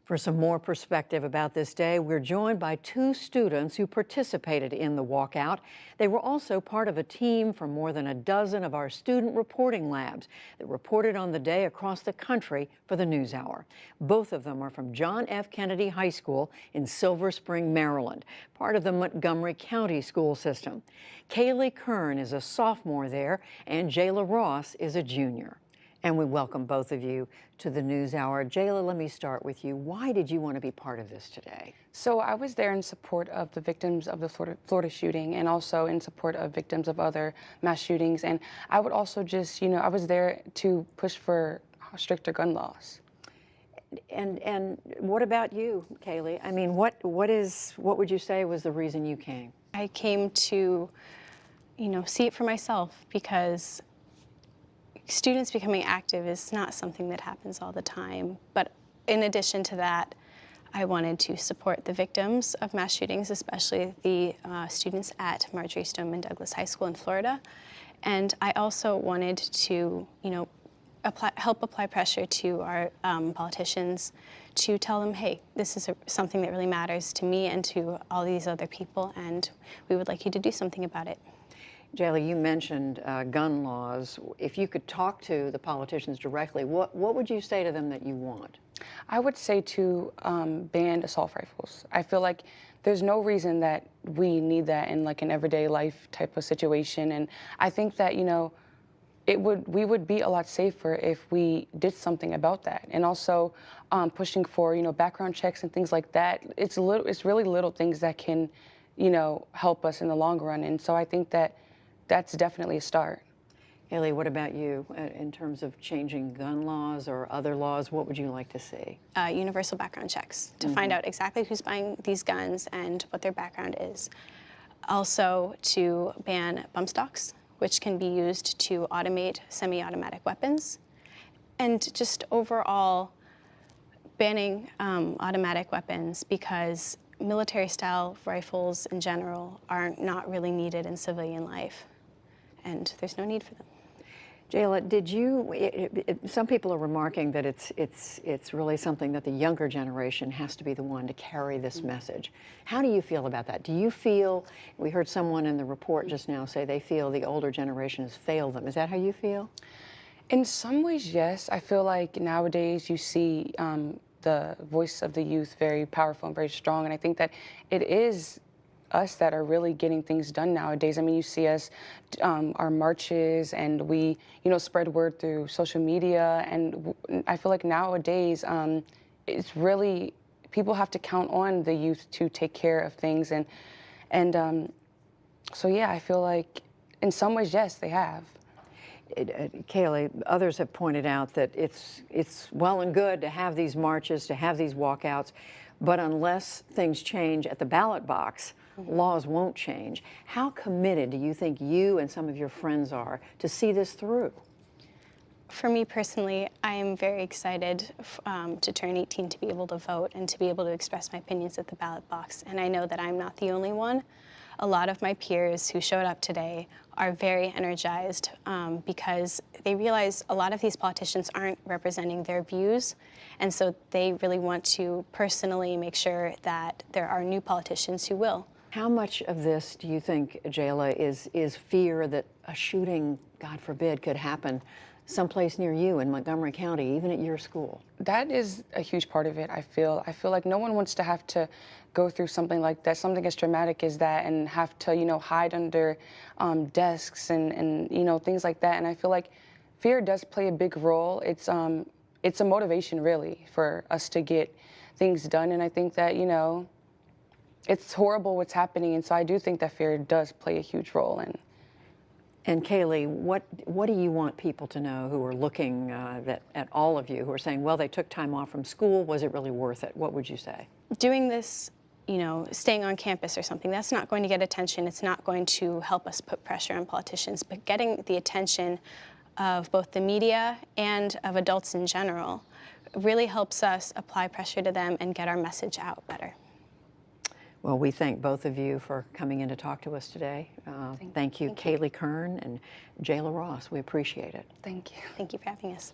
For some more perspective about this day, we're joined by two students who participated in the walkout. They were also part of a team from more than a dozen of our student reporting labs that reported on the day across the country for the NewsHour. Both of them are from John F. Kennedy High School in Silver Spring, Maryland, part of the Montgomery County school system. Ceilidh Kern is a sophomore there, and Jaylah Ross is a junior. And we welcome both of you to the NewsHour. Jaylah, let me start with you. Why did you want to be part of this today? So I was there in support of the victims of the Florida shooting, and also in support of victims of other mass shootings. And I would also just, I was there to push for stricter gun laws. And what about you, Ceilidh? I mean, what would you say was the reason you came? I came to, see it for myself, because students becoming active is not something that happens all the time. But in addition to that, I wanted to support the victims of mass shootings, especially the students at Marjory Stoneman Douglas High School in Florida. And I also wanted to, help apply pressure to our politicians to tell them, hey, this is something that really matters to me and to all these other people, and we would like you to do something about it. Jaylah, you mentioned gun laws. If you could talk to the politicians directly, what would you say to them that you want? I would say to ban assault rifles. I feel like there's no reason that we need that in like an everyday life type of situation. And I think that, we would be a lot safer if we did something about that. And also pushing for, background checks and things like that. It's really little things that can, help us in the long run. And so I think that that's definitely a start. Ceilidh, what about you in terms of changing gun laws or other laws? What would you like to see? Universal background checks to find out exactly who's buying these guns and what their background is. Also to ban bump stocks, which can be used to automate semi-automatic weapons. And just overall banning automatic weapons, because military-style rifles in general are not really needed in civilian life, and there's no need for them. Jaylah, did you? Some people are remarking that it's really something that the younger generation has to be the one to carry this message. How do you feel about that? Do you feel? We heard someone in the report just now say they feel the older generation has failed them. Is that how you feel? In some ways, yes. I feel like nowadays you see the voice of the youth very powerful and very strong, and I think that it is us that are really getting things done nowadays. I mean, you see us, our marches, and we, spread word through social media, and I feel like nowadays it's really, people have to count on the youth to take care of things, and so yeah, I feel like in some ways, yes, they have. Ceilidh, others have pointed out that it's well and good to have these marches, to have these walkouts, but unless things change at the ballot box, laws won't change. How committed do you think you and some of your friends are to see this through? For me personally, I am very excited to turn 18 to be able to vote and to be able to express my opinions at the ballot box. And I know that I'm not the only one. A lot of my peers who showed up today are very energized because they realize a lot of these politicians aren't representing their views, and so they really want to personally make sure that there are new politicians who will. How much of this do you think, Jaylah, is fear that a shooting, God forbid, could happen someplace near you in Montgomery County, even at your school? That is a huge part of it, I feel. I feel like no one wants to have to go through something like that, something as traumatic as that, and have to, hide under desks and things like that. And I feel like fear does play a big role. It's a motivation, really, for us to get things done. And I think that, it's horrible what's happening. And so I do think that fear does play a huge role in. And Ceilidh, what do you want people to know who are looking at all of you, who are saying, well, they took time off from school, was it really worth it? What would you say? Doing this, staying on campus or something, that's not going to get attention. It's not going to help us put pressure on politicians, but getting the attention of both the media and of adults in general really helps us apply pressure to them and get our message out better. Well, we thank both of you for coming in to talk to us today. Thank you, Ceilidh Kern and Jaylah Ross. We appreciate it. Thank you. Thank you for having us.